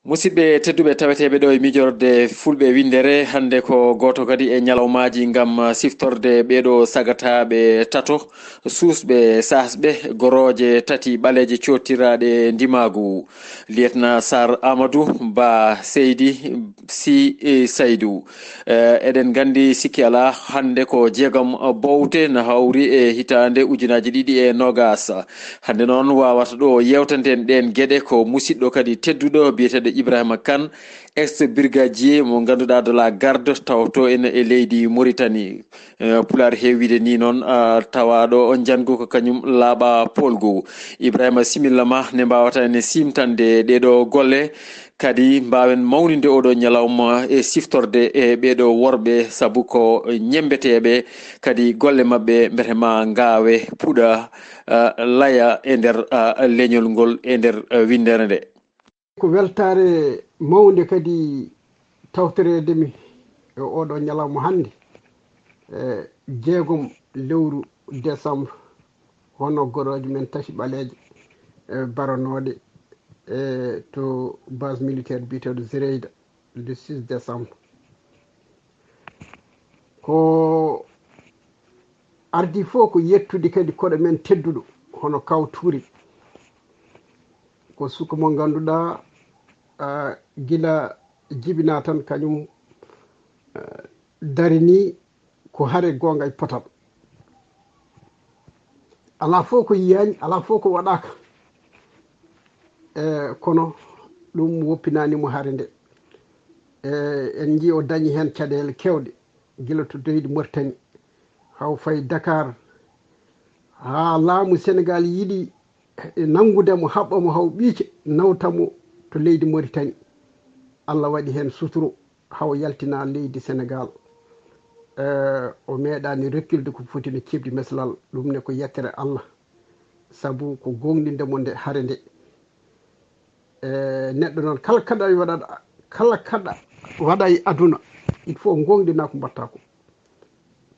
Musidɓe tedduɓe taweteɓe ɗo e mijorde fulɓe windere hande ko goto kadi e ñalawmaji gam siftorde ɓeɗo sagataɓe tato susɓe sasɓe goroje tati ɓaleje cottiraɗe ndimagu lieutenant sar amadou ba seydi si saydou eɗen gandi sikki ala hande ko jeegam bowte no hawri e hitande ujunaji 2020 hande noon wawata ɗo yewtanten ɗen gueɗe ko musidɗo kadi tedduɗo biyeteɗo Ibrahima Kane ex brigadier mo ganduɗa de la garde tawto ene e leydi Moritani pular hewide ni noon tawaɗo jangu ko kañum laaɓa polgu Ibrahima simillama ne mbawata ene simtande ɗeɗo golle kadi mbawen mawninde oɗo ñalawma e siftorde e ɓeɗo worɓe saabu ko ñembeteɓe kadi golle mabɓe mbetema ngawe puuɗa laya e nder leñol ngol e nder windere nde ko weltare mawde kadi tawtoredemi e oɗo ñalawma hannde jeegom lewru décembre hono goroje men tati ɓaleje baranoɗe to base militaire biteɗo Zireyda le 6 décembre ko ardi fof ko yettude kadi koɗo men tedduɗo hono kaw Touré ko suka mo ganduɗa gila jibina tan kañum darini ko haare gonga e potal ala fof ko yiyani ala fof ko waɗaka kono ɗum woppinanimo haare nde en jii o dañi hen caɗele kewɗe gila to leydi Moritani haw fayi Dakar ha laamu Sénégal yiiɗi nangudemo haɓɓamo haw ɓiice nawtamo to leydi Moritani Allah waɗi hen suturo haw yaltina leydi Sénégal o meeɗani rekkilde ko foti no cibdi meslal ɗum ne ko yettere Allah saabu ko gonɗindemo nde haare nde neɗɗo noon kala kaɗa waɗa kala kaɗa waɗa e aduna il faut gonɗina ko mbatta ko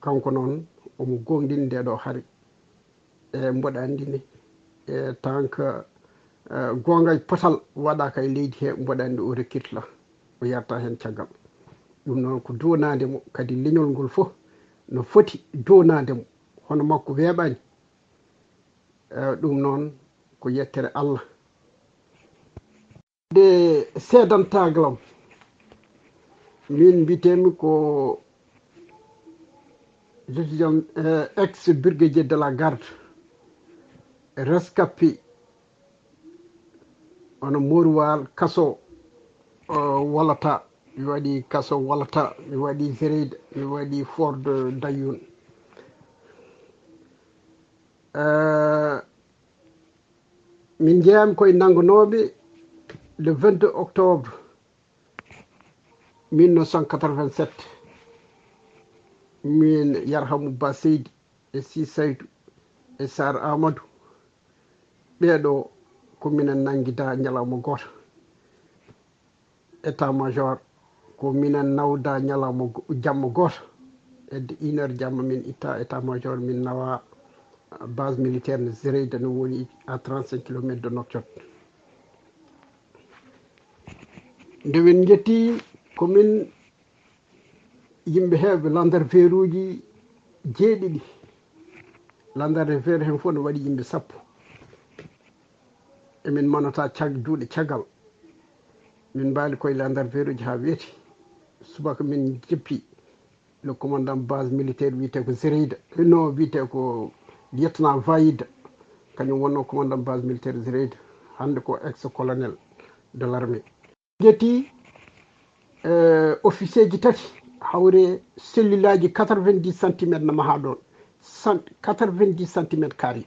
kanko noon omo gonɗini ndeɗo haare mboɗa andini tant que gonga e potal waɗaka e leydi he mboɗa andi o rekkirtla o yarta hen caggal ɗum noon ko donademo kadi leñol ngol fof no foti donademo hono makko weeɓani ɗum noon ko yettere Allah de sedantagalam min mbitemi ko je suis ex brigadier de la garde rescapé ono Morwal kaso Wolata mi waɗi kaso Wolata mi waɗi Zereyda mi waɗi fort de Dayoun min jeeyami koye nangonoɓe le 22 octobre 1987 min Yarhamou Ba Seydi e Si Saydou e Sar Amadou ɓeɗo ko minen nanguida ñalawma goto état major ko minen nawda ñalawma jamma goto edde 1 heure jamma min itta état major min nawa base militaire no Zireyda no woni à 35 km de Nouakchott nde min jetti komin yimɓe heɓe landarfere uji jeeɗiɗi landarfere hen fof no waɗi yimɓe 10 emin manata duuɗe caggal min mbaali koye landarfere uji ha weeti subaka min jeppi le commandant base militaire wiyete ko Zireyda no wiyete ko lieutenant Vayida kañum wonno commandant base militaire Zireyda hande ko ex colonel de l'armée jetti officier ji tati hawre cellule aji 90 centimétre no maha ɗon 90 centimétre carré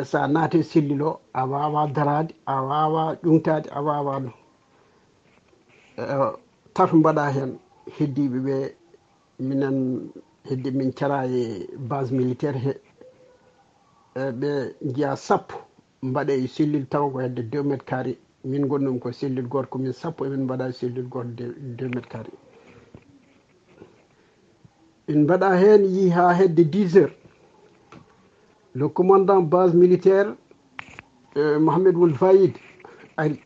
sa naate cellule o a wawa darade a wawa ƴuntade a wawa no tatu mbaɗa hen heddiɓe ɓe minen heddi min cara e base militaire he ɓe jiya 10 mbaɗe e cellule taw ko hedde 2 métre carré min gonɗum ko cellule goto komin 10 emin mbaɗa e cellule goto 2 métre carré in mbaɗa hen yi ha hedde 10 heures le commandant base militaire Mohamed Wul Fayid ari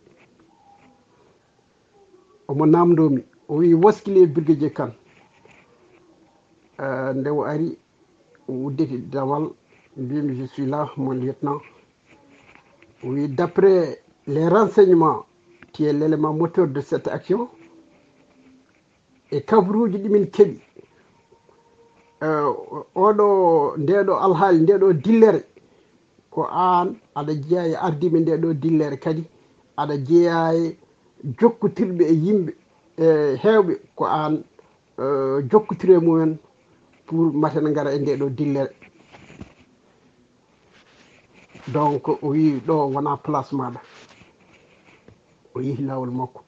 omo namdomi o wi waskile brigadier Kane nde o ari o udditi dawal mbimi je suis là mon lieutenant. Oui, d'après les renseignements qui est l'élément moteur de cette action e kabaruji ɗimin keeɓi oɗo ndeɗo alhaali ndeɗo dillere ko an aɗa jeeya e ardiɓe ndeɗo dillere kadi aɗa jeeya e jokkotirɓe e yimɓe heewɓe ko an jokkotire mumen pour matene ngara e ndeɗo dillere. Donc o wi ɗo wona place maɗa, o yeehi lawol makko.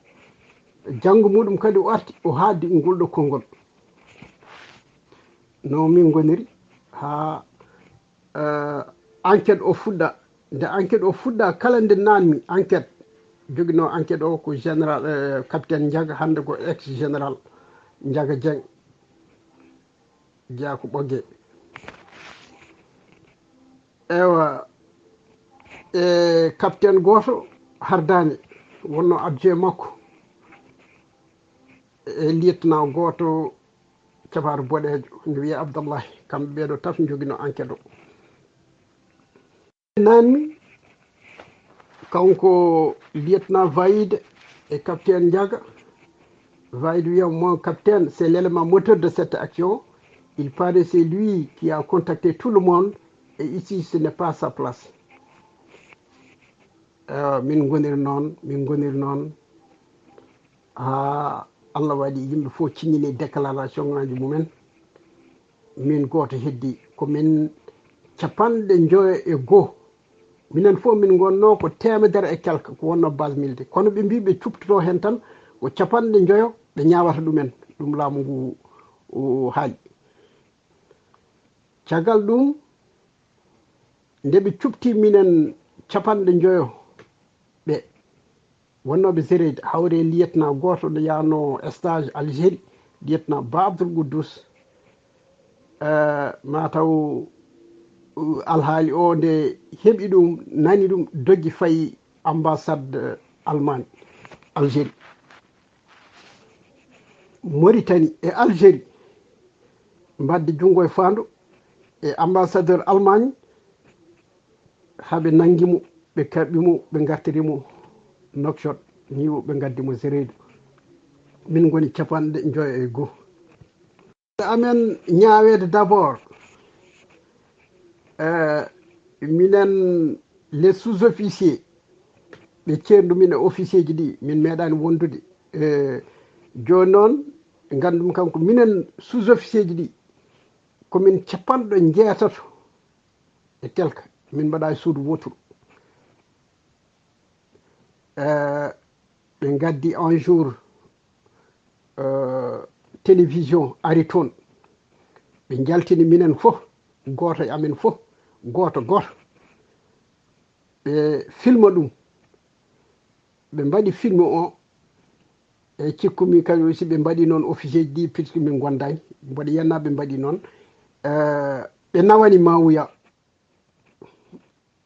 Janngo muɗum kadi o arti o haaddi ngol ɗo konngol no min goniri ha enquête o fuɗɗa. Nde enquête o fuɗɗa kala nde nanmi enquête jogino enquête o ko général capitaine Ndiaga, hande ko ex général Ndiaga Dieng jeeya ko ɓogge. Ewa capitaine goto hardani wonno adjoint makko e lieutenant goto capato boɗejo ne wiye Abdallahi, kamɓe ɓeɗo tati joguino enquête o. Nanmi kanko lieutenant Vaïde et capitaine Ndiaga. Vaïde wiya mon capitaine, c'est l'élément moteur de cette action. Il paraît c'est lui qui a contacté tout le monde et ici ce n'est pas sa place. Min goniri noon ha Allah waɗi yimɓe fof ciññini déclaration ngaji mumen. Min goto heddi komin 50 minen fof min gonno ko 100 et quelque ko wonno base militaire, kono ɓe mbi ɓe cuptoto hen tan ko 50 ɓe ñawata ɗumen. Ɗum laamu ngu haali. Caggal ɗum nde ɓe cupti minen 50 ɓe wonnoɓe séréde hawre lieutenant goto ɗo yano stage Algérie, lieutenant Ba Abdoul Goudous. Mataw alhaali o nde heɓi ɗum nani ɗum doggi fayi ambassade Allemagne Algérie. Moritani e Algérie mbadde jungo e fandu e ambassadeur Allemagne haɓe nanguimo ɓe karɓimo ɓe gartirimo Nouakchott niwo ɓe gaddimo sérédu. Min goni 51. Amen ñaawede d'abord minen les sous-officiers ɓe ceerdu min e officier ji ɗi min meeɗani wondude joni noon gandum kanko minen sous-officier ji ɗi komin 60 et quelque min mbaɗa suudu woturu. Ɓe gaddi un jour télévision ari toon ɓe jaltini minen fof goto e amen fof goto ɓe filma ɗum. Ɓe mbaɗi film o e cikkumi kadi aussi ɓe mbaɗi noon officier ji ɗi puisque min gondani mboɗo yenna ɓe mbaɗi noon. Ɓe nawani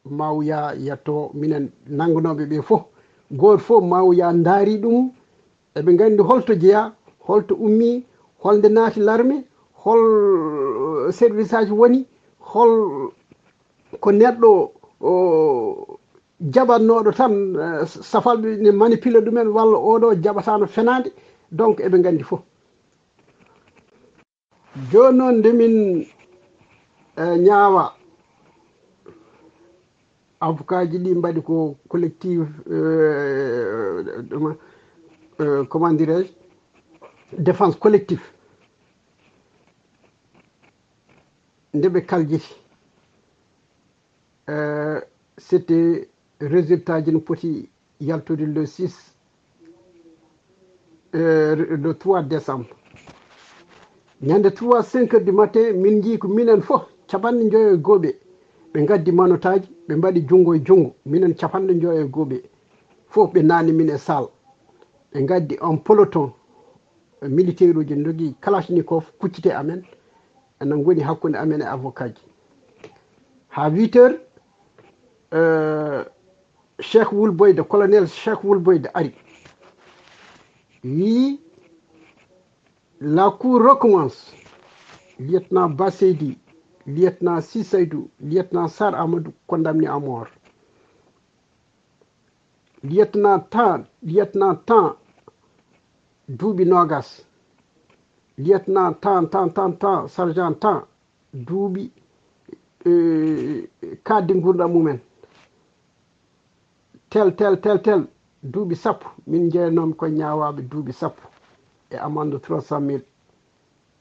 Mawuya yetto minen nangunoɓe ɓe fof goto fof Mawuya daari ɗum eɓe gandi holto jeeya, holto ummi, holde naati l'armée, hol service aji woni, hol ko neɗɗo jaɓannoɗo tan safalɓe ne manipule ɗumen walla oɗo jaɓatano fenade. Donc eɓe gandi fof. Joni noon ndemin ñaawa avocat ji ɗi mbaɗi ko collectif comment dirais-je défense collectif nde ɓe kaljiti c'était résultat ji no poti yaltude le 6 le 3 décembre ñande 3-5 heures du matin min jii ko minen fof 50 ɓe gaddi manotaji ɓe mbaɗi jungo e jungo minen 50 fof ɓe nani min e salle ɓe gaddi un peloton militaire uji jogui kalachnikov kuccite amen enen goni hakkude amen e avocat ji. Ha 8 heures Cheikh Wulboyde colonel Cheikh Wulboyde ari wi la cour recommence lieutenant Basseydi, lieutenant Sissaydou, lieutenant Sar Amadou condamné à mort. Lieutenant Tan Doubi Nogas, lieutenant Tan, sergent Tan Doubi kaddi gurda mumen tel duuɓi sappo min jeynomi koye ñawaɓe duuɓi sappo e amende 300 000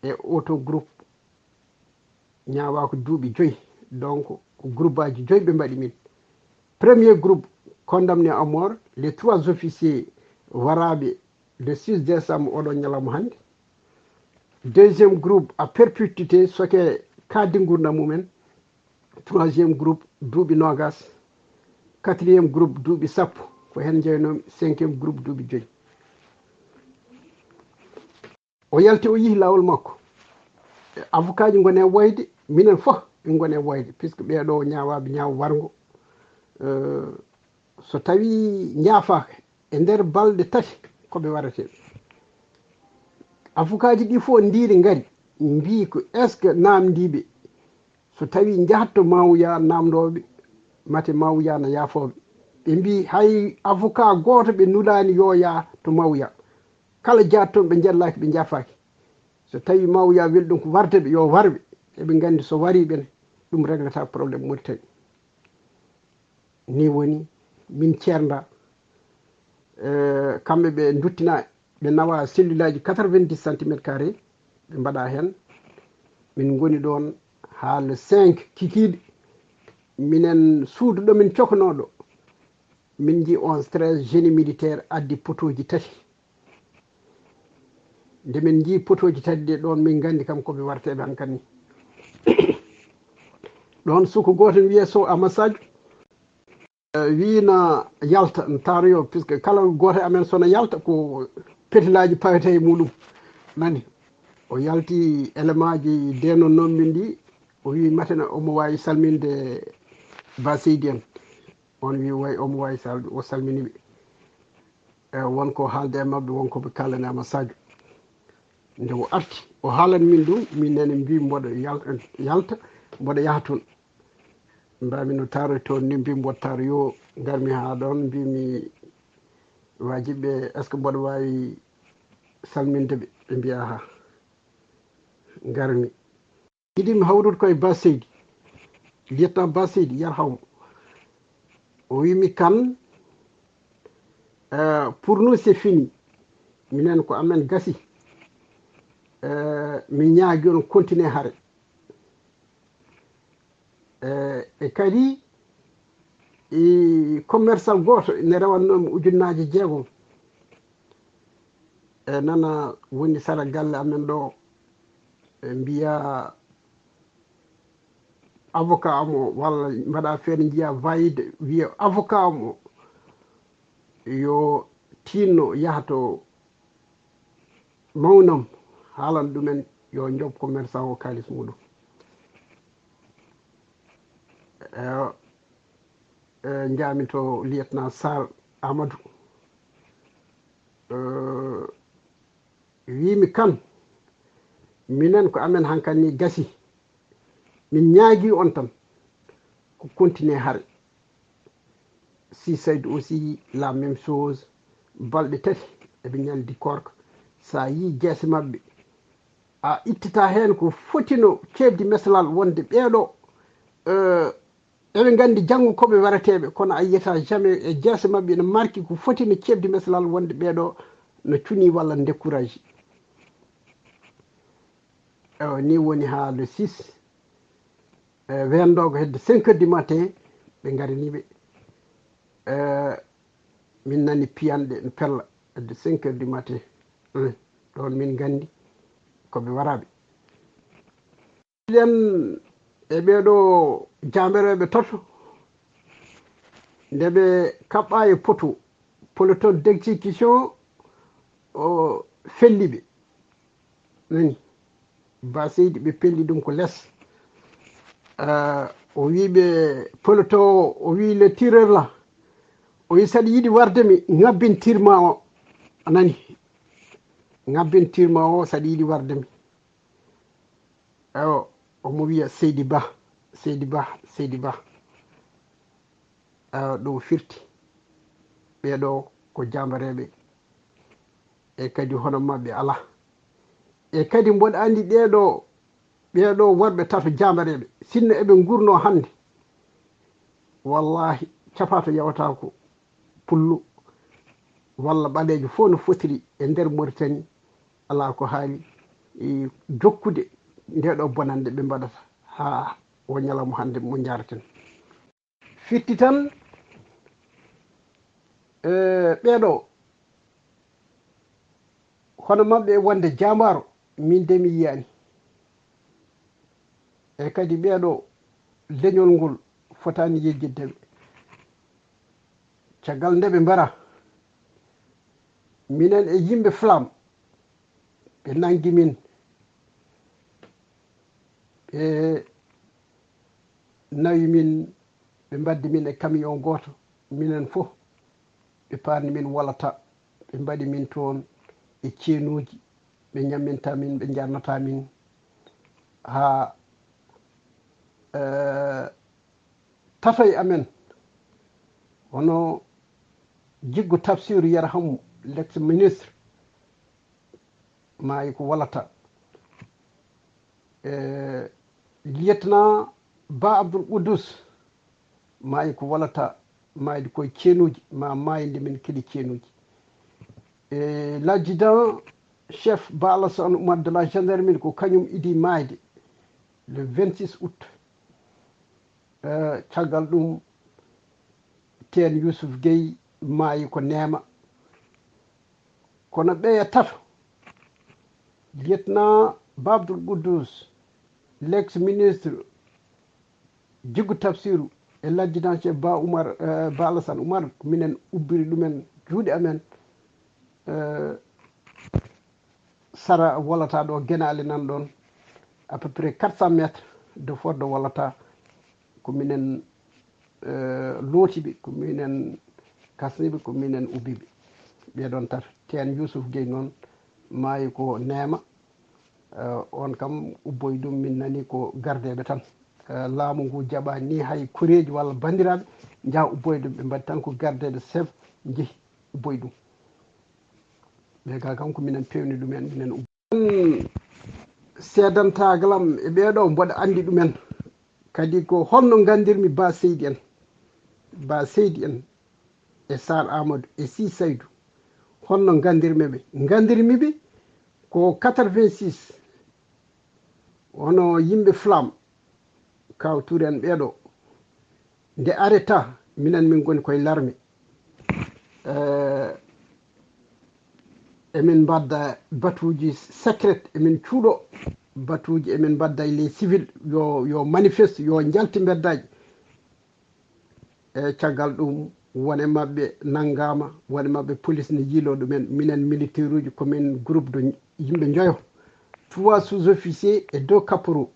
e auto groupe ñawa ko duuɓi 5 donc ko groupe aji 5 ɓe mbaɗi min. Premier groupe condamné à mort les 3 officiers waraɓe le 6 décembre oɗon ñalawma hannde. Deuxième groupe à perpétuité soke kaddi gurdam mumen. Troisième groupe duuɓi nogas. Quatrième groupe duuɓi sappo ko hen jeynomi. Cinquième groupe duuɓi 5. o yalti o yihi lawol makko avocat ji gone woyde minen fof min gone woyde puisque ɓeɗo ñawaɓe ñaaw wargo so tawi ñaafaka e nder balɗe 3 koɓe warate avocat ji ɗi fof ndiri ngari mbi ko est ce que namdiɓe so tawi jahatto mawuya namdoɓe mate mawuya na yaafoɓe ɓe mbi hay avocat goto ɓe nulani yo yaa to mawuya kala jattoon ɓe jellaki ɓe jaafaki so tawi mawuya weli ɗum ko wardeɓe yo warɓe eɓe gandi so wari ɓene ɗum réglata probléme Moritani. Ni woni min ceerda kamɓe ɓe duttina ɓe nawa cellule aji 90 centimétre carré ɓe mbaɗa hen min goni ɗon ha le 5 kikiɗe minen suudu ɗo min cohnoɗo min ji 11-13 génie militaire addi potoji 3 nde min ji potoji 3 ɗe ɗon min gandi kam koɓe warteɓe hankkadi ni ɗon suko goto wiye Sow Amasadio wina yalta n taroyo puisque kala goto amen sona yalta ko petilaji pawete e muɗum nani o yalti élément ji deno noon min ɗi o wi matena omo wawi salminde Baseydi en on wi way omo wawi salde o salminiɓe wonko haalde e mabɓe wonkoɓe kalane Amasadio nde o arti o haalani min ɗum min nene mbi mboɗo yalta mboɗo yaha toon mbami no taroy toon ni mbi mboɗo taro yo garmi ha ɗon mbimi wajiɓe est ce que mboɗo wawi salminde ɓe ɓe mbiya ha garmi yiɗimi hawrude koye Baseydi lieutenant Baseydi yarhawmo o wimi kan pour nous c'est fini minen ko amen gasi min ñaagui on continue haare e kadi commerçant goto ne rewannomi ujunnaje 6 e nana woni sara galle amen ɗo mbiya avocat amo walla mbaɗa feere jiiya wayide wiya avocat amo yo tinno yaha to mawnam haalan ɗumen yo job commerçant o kalis muɗum jaami to lieutenant Sar Amadou wimi kan minen ko amen hankkadi gasi min ñaagui on tan ko continuer haare Sissaydou aussi la même chose balɗe 3 eɓe ñaldi korka sa yi guese mabɓe a ittata hen ko fotino ceebdi mesalal wonde ɓeeɗo eɓe gandi janggo koɓe warateɓe kono a yiyata jamais e jeese mabɓe ne marki ko fotino ceebdi mesalal wonde ɓeeɗo no cuni walla découragé ni woni ha le 6 wendo ko hedde 5 heures du matin ɓe garaniɓe min nani piyanɗe ne pella hedde 5 heures du matin ɗon min gandi koɓe waraɓe len e ɓeɗo jamereɓe 3 ndeɓe kaɓɓa e poto peloton d'exécution o felliɓe nani Baseydi ɓe pelli ɗum ko less o wiɓe peloton o wi le tireur là o wi saɗa yiiɗi wardemi ngabbin tirma o nani ngabbintirma o saɗa yiɗi wardemi o omo wiya Seydi Ba Seydi Ba Seydi Ba ɗum firti ɓeɗo ko jambareɓe e kadi hono mabɓe ala e kadi mboɗa andi ɓeɗo worɓe tato jambareɓe sinno eɓe gurno hande wallahi capato yawata ko pullu walla ɓalejo fof no fotiri e nder Moritani ala ko haali jokkude ndeɗo bonande ɓe mbaɗata ha o ñalawma hande mo jaraten fitti tan ɓeɗo hono mabɓe wonde jamaro min de mi yiyani e kadi ɓeɗo leñol ngol fotani yejjiddeɓe caggal nde ɓe mbara minen e yimɓe flam ɓe nangi min ɓe nawi min ɓe mbaddi min e camion goto minen fof ɓe parni min wolata ɓe mbaɗi min toon e ceenuji ɓe ñamminta min ɓe jarnata min ha tatoy amen hono jiggo Tafsiru Yarhamu l'ex ministre maayi ko wolata lieutenant Ba Abdoul Quddus maayi ko wolata maayde koye ceenuji ma maayde min kadi ceenuji l'adjudant chef Ba Alassane Oumar de la gendarmerie ko kañum idi maayde le 26 août caggal ɗum Teen Youssouf Gueye maayi ko neema kono ɓeya tato lieutenant Ba Abdoul Quddus l'ex ministre Jiggo Tafsiru e l'adjudant chef Ba Alassane Oumar minen ubbiri ɗumen juuɗe amen sara wolata ɗo Guénale nan ɗon à peu près 400 mètres de forde wolata ko minen lootiɓe ko minen kasniɓe ko minen ubbiɓe ɓeɗon tata Teen Youssouf Gueye noon maayi ko neema on kam ubboy ɗum min nani ko gardeɓe tan laamu ngu jaɓani ni hay koreji walla bandiraɓe jaa ubboye ɗum ɓe mbaɗi tan ko gardeɓe chef jeehi ubboye ɗum ɓe ga kam ko minen pewni ɗumen minen ubbo sedantagalam e ɓeɗo mboɗa andi ɗumen kadi ko holno gandirmi Ba Seydi en Ba Seydi en e Sar Amadou e Si Saydou holno gandirmiɓe ko 86 wono yimɓe flam kaw Touré en ɓeɗo nde arrêta minen min goni koye larme emin mbadda batuji secrète emin cuuɗo batuji emin mbadda les civil yo manifeste yo jalti beddaji e caggal ɗum wone mabɓe nanggama wone mabɓe police ne jiilo ɗumen minen militaire uji komin groupe de yimɓe joyo 3 sous-officiers et 2 caporaux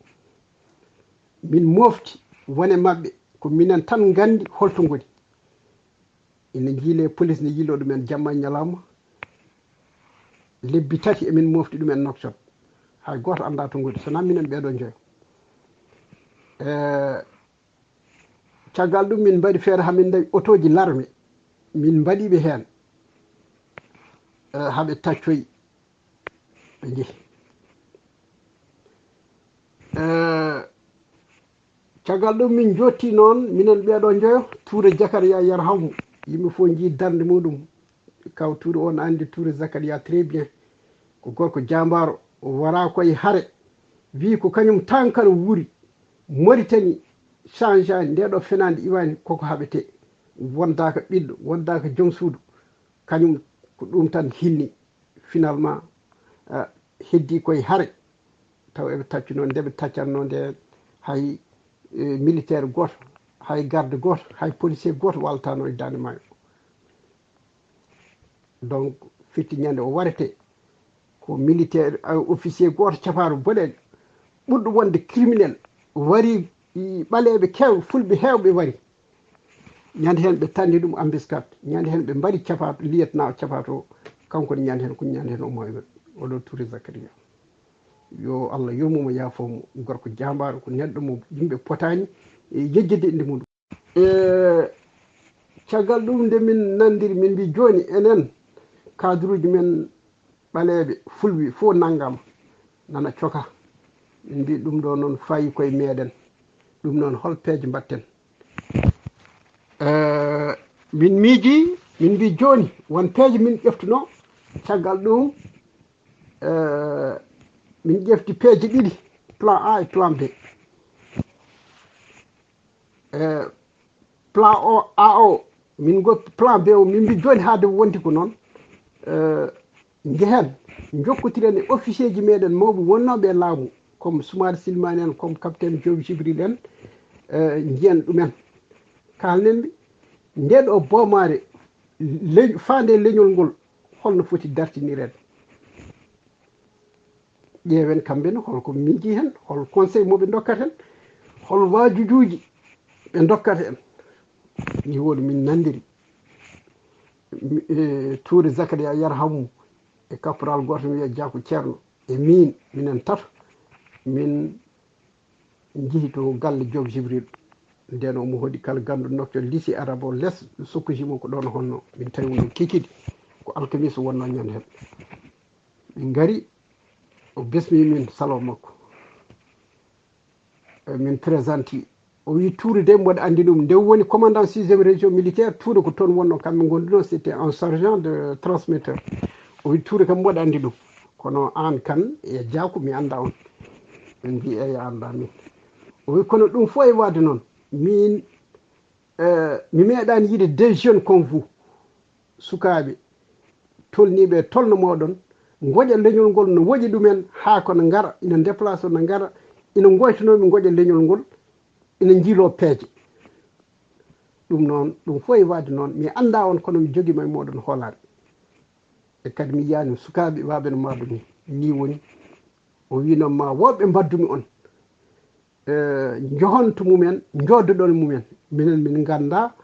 min mofti wone mabɓe ko minen tan gandi holto goni ina jiile police ne jiilo ɗumen jamma e ñalawma lebbi tati emin mofti ɗumen nokshot hay goto anda to goni sona minen ɓeɗo joyo caggal ɗum min mbaɗi feere hamin dawi autoji larme min mbaɗiɓe hen haɓe taccoyi ɓe jeehi caggal ɗum min jotti noon minen ɓeɗo joyo Touré Zakaria Yarhamu yimɓe fof jii darde muɗum kaw Touré on andi Touré Zakaria très bien ko gorko jambaro wara koye haare wi ko kañum tankano wuuri Moritani change ani ndeɗo fenade iwani koko haɓete wondaka ɓiɗɗo wondaka joom suudu kañum ko ɗum tan hinni finalement heddi koye haare taw eɓe taccuno ndeɓe taccanno nde hay militaire goto hay garde goto hay policier goto waltano e dande maayo donc fitti ñande o warete ko militaire officier goto caparu boɗeɗe ɓurɗo wonde criminel wari ɓaleɓe kew fulɓe hewɓe wari ñande hen ɓe tanni ɗum embuscade ñande hen ɓe mbaɗi capato lieutenant capato kanko ne ñande hen ko ñande hen o moy oɗo Touré Zakaria yo Allah yomumo yaafomo gorko jambaɗo ko neɗɗo mo yimɓe potani yejjide inde muɗum caggal ɗum nde min nandiri min mbi joni enen cadre uji men ɓaleɓe fulɓe fof naggama nana coka min mbi ɗum ɗo noon fayi koye meɗen ɗum noon hol peeje mbatten min miiji min mbi joni won peeje min ƴeftuno caggal ɗum min ƴefti peeje ɗiɗi plan A et plan B plan A o min goppi plan B o min mbi joni haade wonti ko noon jehen jokkotiren e officier ji meɗen mawɓe wonnoɓe laamu comme Soumare Silmani en comme capitaine Diobi Jibril en jiyen ɗumen kalnenɓe ndeɗo boomare faande leñol ngol holno foti dartiniren ƴeewen kamɓene holko miiji hen hol conseil moɓe dokkat hen hol waajujuji ɓe dokkat en ni woni min nandiri Touré Zakaria yarhamu e caporal goto mi wiya Diakou Ceerno e min minen tato min jeehi to galle Diob Jibril nden omo hoɗi kala gandu noctol lycée arabe o less sukkujimo ko ɗon honno min tawi no kikidi ko alkamisa wonno ñande hen min gari o besmi min salo makko min présenti o wi Touré de mboɗo andi ɗum nde woni commandant 6e région militaire Touré ko toon wonno kamɓe gondi ɗon c'était un sergent de transmetteur o wi Touré kam mboɗo andi ɗum kono an kan e Diakou mi anda on min mbi eyi anda min o wi kono ɗum fof e wadde noon min mi meeɗani yiide des jeunes comme vous sukaɓe tolniɓe tolno moɗon goƴa leñol ngol no woƴi ɗumen ha kono gara ina déplace o no gara ina goytanoɓe goƴa leñol ngol ina jiilo peeje ɗum noon ɗum fof e wadde noon mi anda on kono mi joguima e moɗon hoolare e kadi mi yiyani sukaɓe waɓe no maɗumi ni woni o wi noon ma woɓɓe mbaddumi on johonto mumen joddoɗon mumen minen min ganda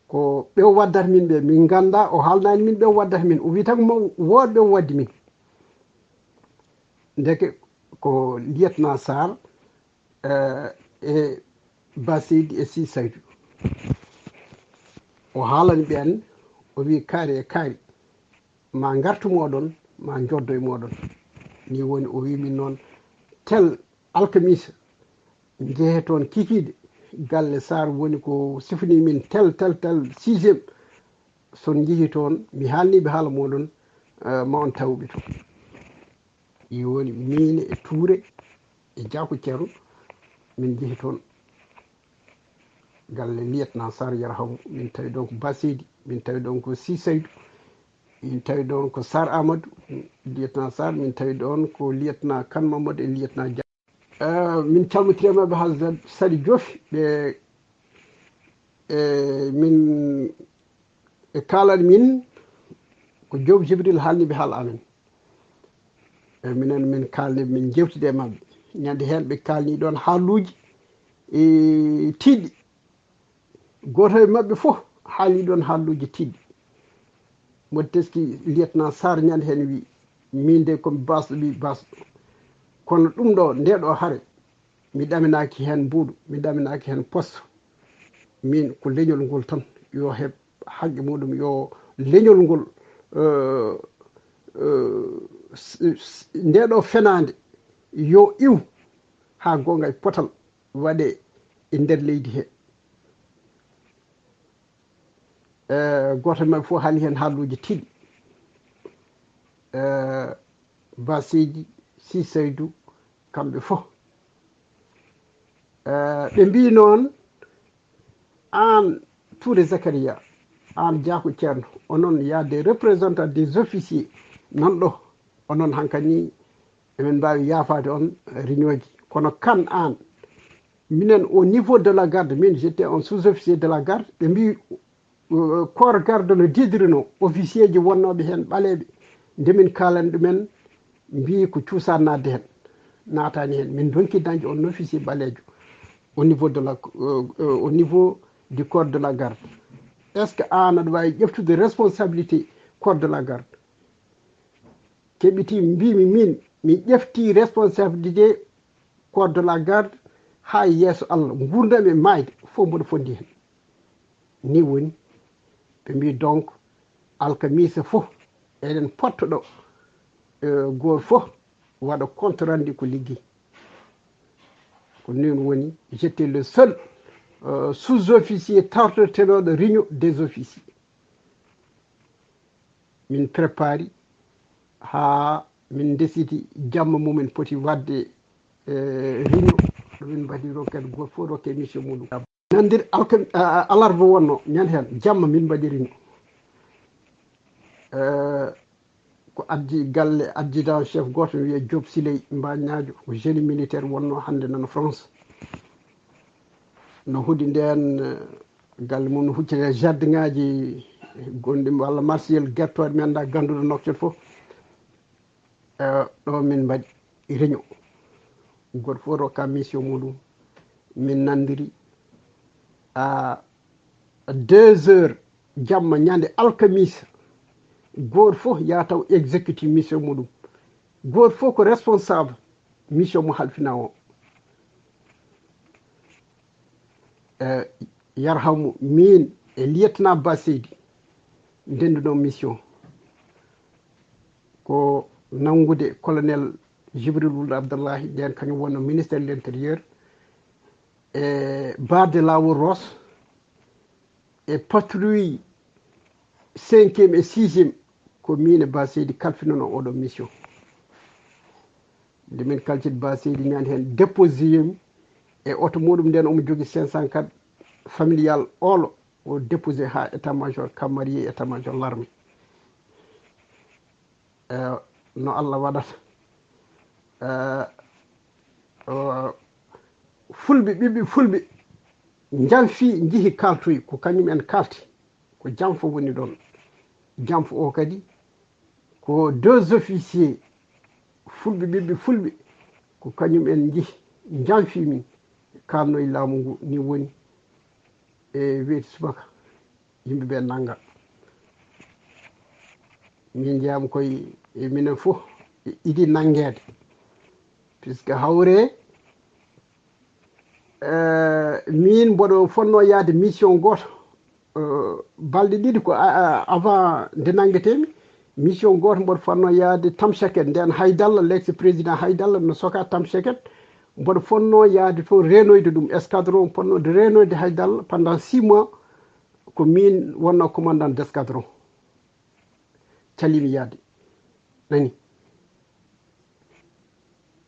ko ɓe waddata min ɓe min ganda o haalnani min ɓe waddata min o wi tan mo woɗɓe o waddi min ndeke ko lieutenant Sarr e Basidi e Si Saydou o haalani ɓen o wi kaari e kaari ma gartu moɗon ma joddo e moɗon ni woni o wi min noon tel alkamisa jeehe toon kikide galle Sarr woni ko sifani min tel 6e son jeehi toon mi haalniɓe haala moɗon ma on tawɓe to i woni min e Touré e Diakou Ceerno min jeehi toon galle lieutenant Sarr yarhamu min tawi ɗon ko Basidi min tawi ɗon ko Si Saydou min tawi ɗon ko Sarr Amadou lieutenant Sarr min tawi ɗon ko lieutenant Kane Mamadou e lieutenant min calmitiremaɓe ha Sali Diofi ɓe min e kalani min ko Diob Jibril haalniɓe haala amen minen min kalniɓe min jewtide e mabɓe ñande hen ɓe kalni ɗon haaluji tiɗɗi goto e mabɓe fof haali ɗon haaluji tiɗɗi modi teski lieutenant Sarr ñande hen wi min de komi basɗo ɓi basɗo kono ɗum ɗo ndeɗo haare mi ɗaminaki hen mbuuɗu mi ɗaminaki hen poste min ko leñol ngol tan yo heeb haqqe muɗum yo leñol ngol ndeɗo fenade yo iw ha gonga e potal waɗe e nder leydi he goto mabɓe fof haali hen haaluji tiɗi Basidi Si Saydou kamɓe fof ɓe mbi noon an Touré Zakaria an Diakou Ceerno onon y a des représentants des officiers nanɗo onon hankkadi emin mbawi yaafade on réunion ji kono kan an minen au niveau de la garde min j'étais un sous-officier de la garde ɓe mbi corps garde no didrino officier ji wonnoɓe hen ɓaleɓe ndemin kalani ɗumen mbi ko cuusa nadde hen natani hen min donki dañde on officier ɓalejo au niveau de la au niveau du corps de la garde est ce que an aɗa wawi ƴeftude responsabilité corps de la garde keɓiti mbimi min mi ƴefti responsabilité corps de la garde ha yeeso Allah gurdam e mayde fof mboɗo fondi hen ni woni ɓe mbi donc alkamisa fof eɗen pottoɗo goto fof waɗa compte rendu ko ligguey ko nin woni j'étais le seul sous-officier tarteteɗoɗo réunion des officiers min prépari ha min décidi jamma mumen poti wadde réunion ɗomin mbaɗiro kadi goto fof rokke mission muɗum nandir alarba wonno ñande hen jamma min mbaɗi réunion ko adji galle adjudant chef goto wiye Diop Siley Mbagnadio ko génie militaire wonno hande nano France no huuɗi nden galle mum no huccete jardin ngaji gonɗi walla marsiyel guertoɗe mi anda ganduɗo nokkete fof ɗo min mbaɗi réunion goto fof rokka mission muɗum min nandiri à 2 heures jamma ñande alkamisa goto fof ya taw exécutif mission muɗum goto fof ko responsable mission mo halfina o yarhamu min e lieutenant Ba Seydi ndenduɗo mission ko nangude colonel Jibril Wuld Abdallahi nden kañum wonno ministére de l' intérieur e barde lawol Ross e patrouille 5e et 6e ko min e Ba Seydi kalfinono oɗo mission nde min kalcide Ba Seydi ñande hen déposé yemi e auto muɗum nden omo jogui 504 familial olo o déposé ha état major cammarier état major l'armée no Allah waɗata fulɓe ɓiɓɓe fulɓe janfi jiihi kaltoy ko kañum en kalti ko janfo woni ɗon janfo o kadi ko 2 officiers fulɓe ɓiɓɓe fulɓe ko kañum en jiihi janfi min kalno e laamu ngu ni woni e weeti subaka yimɓeɓe nangga min jeyama koye minen fof idi nanguede puisque hawre min mboɗo fonno yaade mission goto balɗe ɗiɗi ko avant nde nanguetemi mission goto mboɗo fonno yaade Tamseket nden Haydalla l'ex président Haydalla no soka Tamseket mboɗo fonno yaade to renoyde ɗum escadron ponnoɗe renoyde Haydalla pendant 6 mois ko min wonno commandant d' escadron calimi yaade nani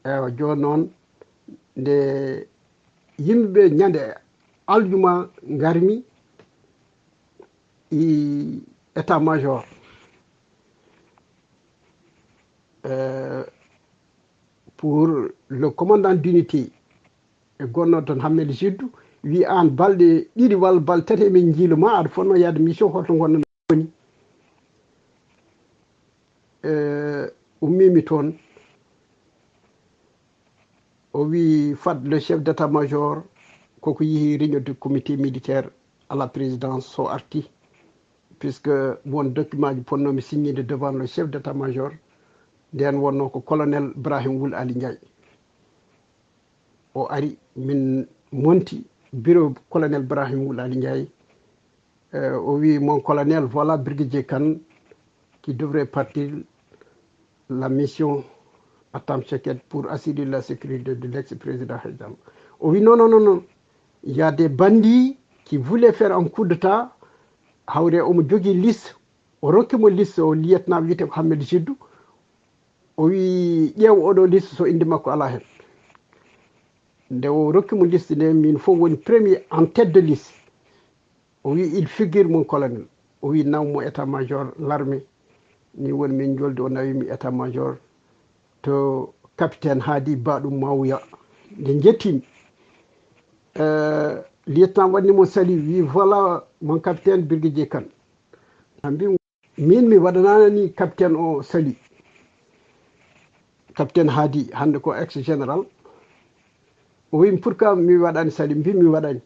ewa joni noon nde yimɓeɓe ñande aljuma garmi état major pour le commandant d'unité e gonnoɗo toon Hammed Jiddou wi an balɗe ɗiɗi walla balɗe tati emin jiiluma aɗa fonno yaade mission holto gonno woni ummimi toon o wi Fad le chef d' état major koko yeehi réunion du comité militaire à la présidence so arti puisque won document ji ponnomi signide devant le chef d' état major nden wonno ko colonel Ibrahim Wul Ali Ndiaye o ari min monti bureau colonel Ibrahim Wul Ali Ndiaye o wi mon colonel voilà brigadier Kane qui devrait partir la mission à Tamseket pour assurer la sécurité de l'ex-président Haydara. Oui, non, non, non, non. Il y a des bandits qui voulaient faire un coup d'État. Hawre omo jogi liste. O rokkimo liste o lieutenant wiyete Hammed Jiddou. O wi ƴeew oɗo liste so inde makko ala hen. Nde o rokkimo liste nde min fof woni premier en tête de liste. O wi il figure mon colonel. O wi nawmo état major l'armée. Ni woni min jolde o nawimi état major to capitaine Hadi Baɗum Mawuya nde jettimi lieutenant waɗnimo sali wi voilà mon capitaine brigadier Kane mbi min mi waɗanani capitaine o sali capitaine Hadi hande ko ex général o wimi pourquoi mi waɗani sali mbi mi waɗani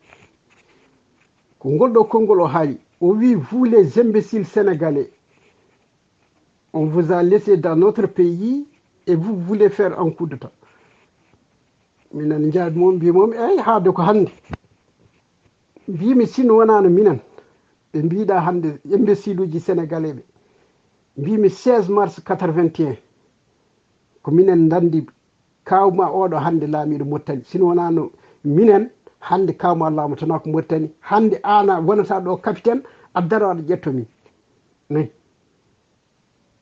ko ngol ɗo konngol o haali o wi vous les imbéciles sénégalais On vous a laissé dans notre pays et vous voulez faire un coup d'état. Minen jaad mom mbi mom ey haade ko hannde mbimi sino wonano minen ɓe mbiɗa hannde imbécile uji sénégalais ɓe mbimi 16 mars 81 ko minen dandi kawma oɗo hannde laamiɗo Moritani sino wonano minen hannde kawma laamatana ko Moritani hannde ana wonata ɗo capitaine addara aɗa ƴetto min nayi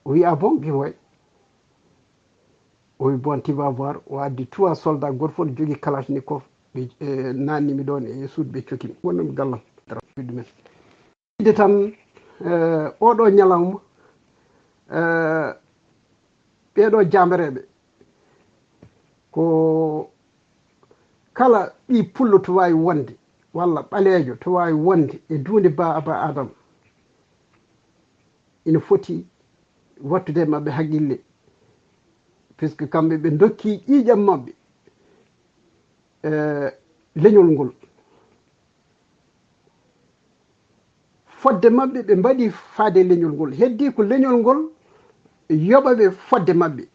o wi a bon mbimo way o wi bon tu vas voir o addi 3 soldats goto fof ne jogui kalachnikov ɓe nannimi ɗon e suudu ɓe cokimi wonnomi gallam ɗumen ide tan oɗo ñalawma ɓeɗo jambereɓe ko kala ɓi pullo to wawi wonde walla ɓaleejo to wawi wonde e dunde ba aba adama ina foti wattude mabɓe haqqille puisque kamɓe ɓe dokki ƴiiƴam mabɓe leñol ngol fodde mabɓe ɓe mbaɗi faade leñol ngol heddi ko leñol ngol yoɓaɓe fodde mabɓe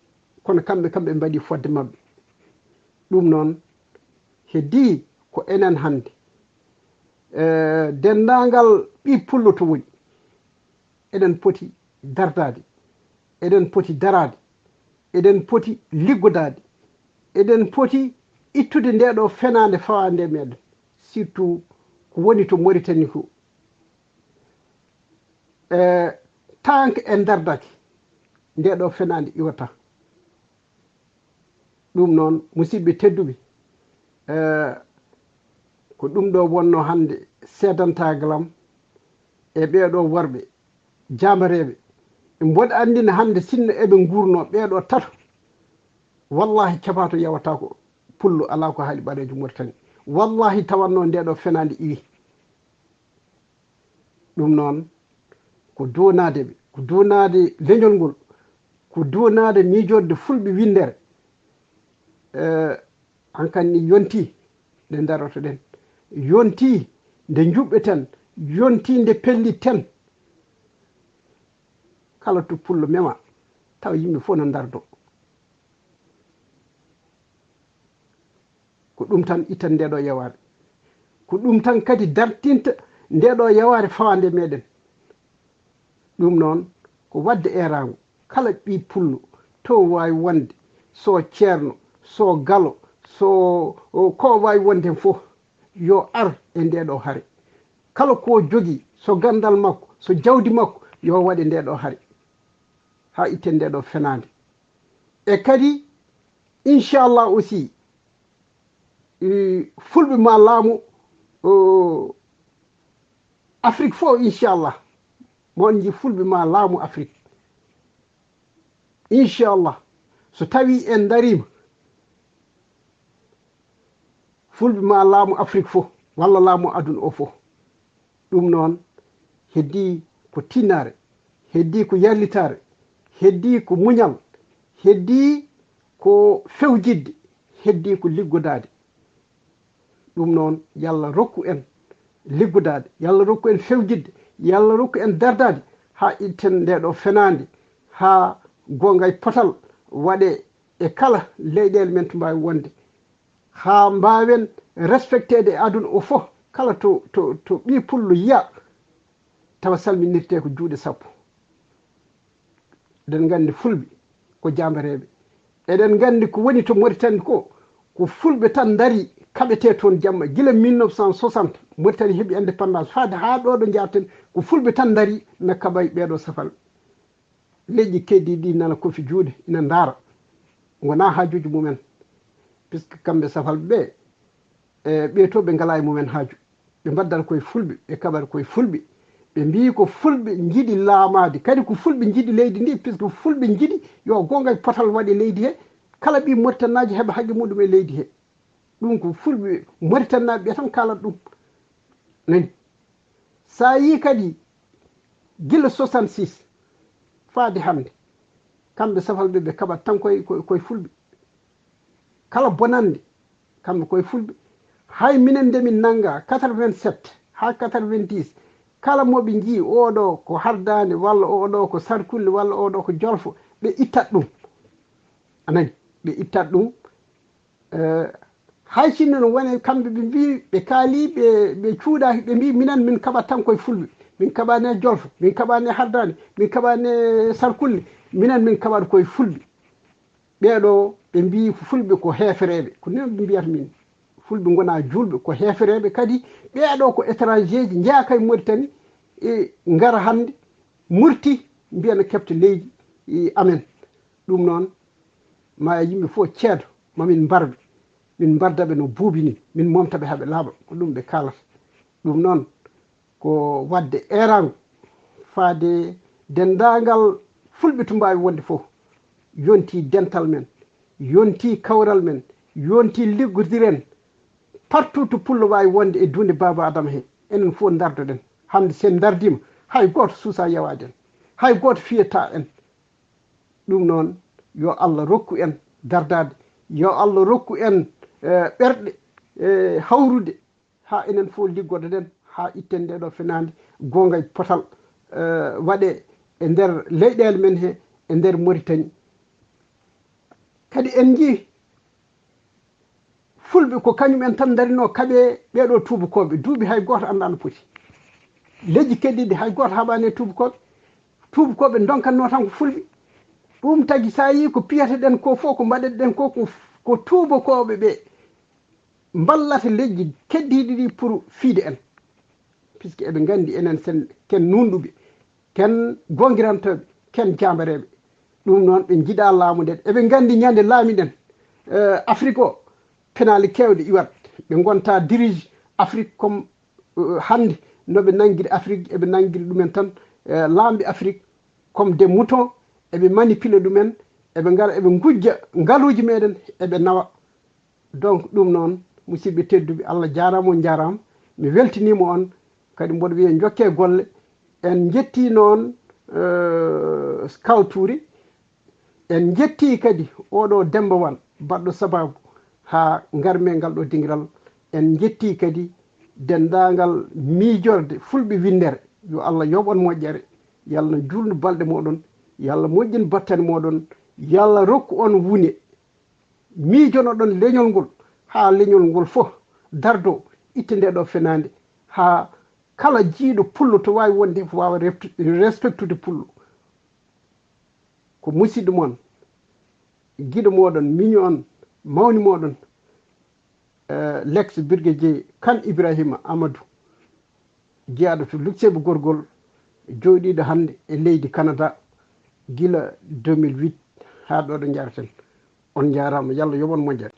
kono kamɓe mbaɗi fodde mabɓe ɗum noon heddi ko enen hannde dendagal ɓi pullo to woni eɗen poti dardade eɗen poti darade eɗen poti liggodade eɗen poti ittude ndeɗo fenade fawande meɗen surtout ko woni to Mauritanie ko tant que en dardake ndeɗo fenade iwata ɗum noon musidɓe tedduɓe ko ɗum ɗo wonno hannde sedantagalam e ɓeɗo worɓe jamareɓe mboɗo andina hannde sinno eɓe gurno ɓeɗo tato wallahi capato yawata ko pullo ala ko haali ɓaɗejo Moritani wallahi tawanno ndeɗo fenade iwi ɗum noon ko donade ɓe ko donade leñol ngol ko donade miijorde fulɓe windere hankanni yonti nde daroto ɗen yonti nde juɓɓeten yonti nde pelliten kala to pullo mema taw yimɓe fof no dardo ko ɗum tan ittan ndeɗo yaware ko ɗum tan kadi dartinta ndeɗo yaware fawande meɗen ɗum noon ko wadde erago kala ɓi pullo to wawi wonde so ceerno so galo so ko wawi wonde hen fof yo ar e ndeɗo haare kala ko jogui so gandal makko so jawdi makko yo waɗe ndeɗo haare ha itten ndeɗo fenade e kadi inchallah aussi fulɓe ma laamu Afrique fof inchallah mon ji fulɓe ma laamu Afrique inchallah so tawi en darima fulɓe ma laamu Afrique fof walla laamu aduna o fof ɗum noon heddi ko tinnare heddi ko yallitare heddi ko muñal heddi ko fewjidde heddi ko liggodade ɗum noon yallah rokku en liggodade yallah rokku en fewjidde yallah rokku en dardade ha itten ndeɗo fenade ha gongay potal waɗe e kala leyɗele men to mbawi wonde ha mbawen respectede e aduna o fof kala to ɓi pullo yiya tawa salminirte ko juuɗe sappo eɗen gandi fulɓe ko jambareɓe eɗen gandi ko woni to Moritani ko fulɓe tan daari kaɓete toon jamma guila 1960 Moritani heeɓi indépendance faade ha ɗo ɗo jarten ko fulɓe tan daari na kaɓay ɓeɗo safalɓe leƴƴi keddi ɗi nana kofi juuɗe ina daara gona haajuji mumen puisque kamɓe safalɓe ɓe ɓe to ɓe ngala e mumen haaju ɓe mbaddata koye fulɓe ɓe kaɓata koye fulɓe ɓe mbi ko fulɓe jiiɗi laamade kadi ko fulɓe jiiɗi leydi ndi puisque fulɓe jiiɗi yo gonga potal waɗe leydi he kala ɓi Moritanaji heeɓa haqqe muɗum e leydi he ɗum ko fulɓe Moritanaɓe ɓe tan kalata ɗum nani sa yi kadi guila 66 faade hande kamɓe safalɓe ɓe kaɓat tan koye fulɓe kala bonande kamɓe koye fulɓe hay minen nde min nanga 87 ha 90 kala moɓe jii oɗo ko hardani walla oɗo ko sarkulle walla oɗo ko jolfo ɓe ittat ɗum anani ɓe ittat ɗum hay sinno no woni kamɓe ɓe mbi ɓe kaali ɓe cuuɗaki ɓe mbi minen min kaɓat tan koye fulɓe min kaɓani jolfo min kaɓani hardani min kaɓani sarkulle minen min kaɓat koye fulɓe ɓeɗo ɓe mbi fulɓe ko heefereɓe ko nin ɓe mbiyata min fulɓe gona julɓe ko heefereɓe kadi ɓeɗo ko étranger ji jeeyaka e Mauritanie e gara hande murti mbiyana kefte leydi amen ɗum noon ma yimɓe fof ceedo mamin mbarɓe min mbardaɓe no buubi ni min momtaɓe haɓe laaɓa ko ɗum ɓe kalata ɗum noon ko wadde erago faade dendagal fulɓe to mbawi wonde fof yonti dental men yonti kawral men yonti liggodiren partout to pullo wawi wonde e dunde baba adama he enen fof dardoɗen hande sen dardima hay goto suusa yewade en hay goto fiyata en ɗum noon yo Allah rokku en dardade yo Allah rokku en ɓerɗe hawrude ha enen fof liggoɗoɗen ha itten nde ɗo fenade gonga e potal waɗe e nder leyɗele men he e nder Moritani kadi en jii fulɓe ko kañumen tan darino kaɓe ɓeɗo tubakoɓe duuɓi hay goto anda no poti leƴƴi keddiɗi hay goto haɓani e tubakoɓe donkanno tan ko fulɓe ɗum tagui sa yi ko piyateɗen ko fof ko mbaɗeɗen ko tubakoɓe ɓe ballata leƴƴi keddiɗi ɗi pour fiide en puisque eɓe gandi enen sen ken nunɗuɓe ken gonguirantoɓe ken jambareɓe ɗum noon ɓe jiiɗa laamu nden eɓe gandi ñande laamiɗen Afrique o penali kewɗe iwat ɓe gonta dirige Afrique comme hande noɓe nanguiri Afrique eɓe nanguiri ɗumen tan lamɓe Afrique comme des moutons eɓe manipule ɗumen eɓe gara eɓe gujja ngaaluji meɗen eɓe nawa donc ɗum noon musidɓe tedduɓe Allah jarama on jarama mi weltinima on kadi mboɗo wiya jokke golle en jetti noon kawturi en jetti kadi oɗo Demba Wane baɗɗo sababu ha garme ngal ɗo dingiral en jetti kadi dendagal miijorde fulɓe windere yo Allah yoɓon moƴƴere yo Allah jurnu balɗe moɗon yo Allah moƴƴin battane moɗon yo Allah rokku on wune miijonoɗon leñol ngol ha leñol ngol fof dardo itte nde ɗo fenade ha kala jiiɗo pullo to wawi wonde ko wawa respectude pullo ko musidɗo moon guiɗo moɗon miño on mawni moɗon l'ex brigadier Kane Ibrahima Amadou jeeyaɗo to Luxembourg gorgol joɗiɗo hande e leydi Canada gila 2008 ha ɗo ɗo jaraten on jarama yo Allah yoɓon moƴƴere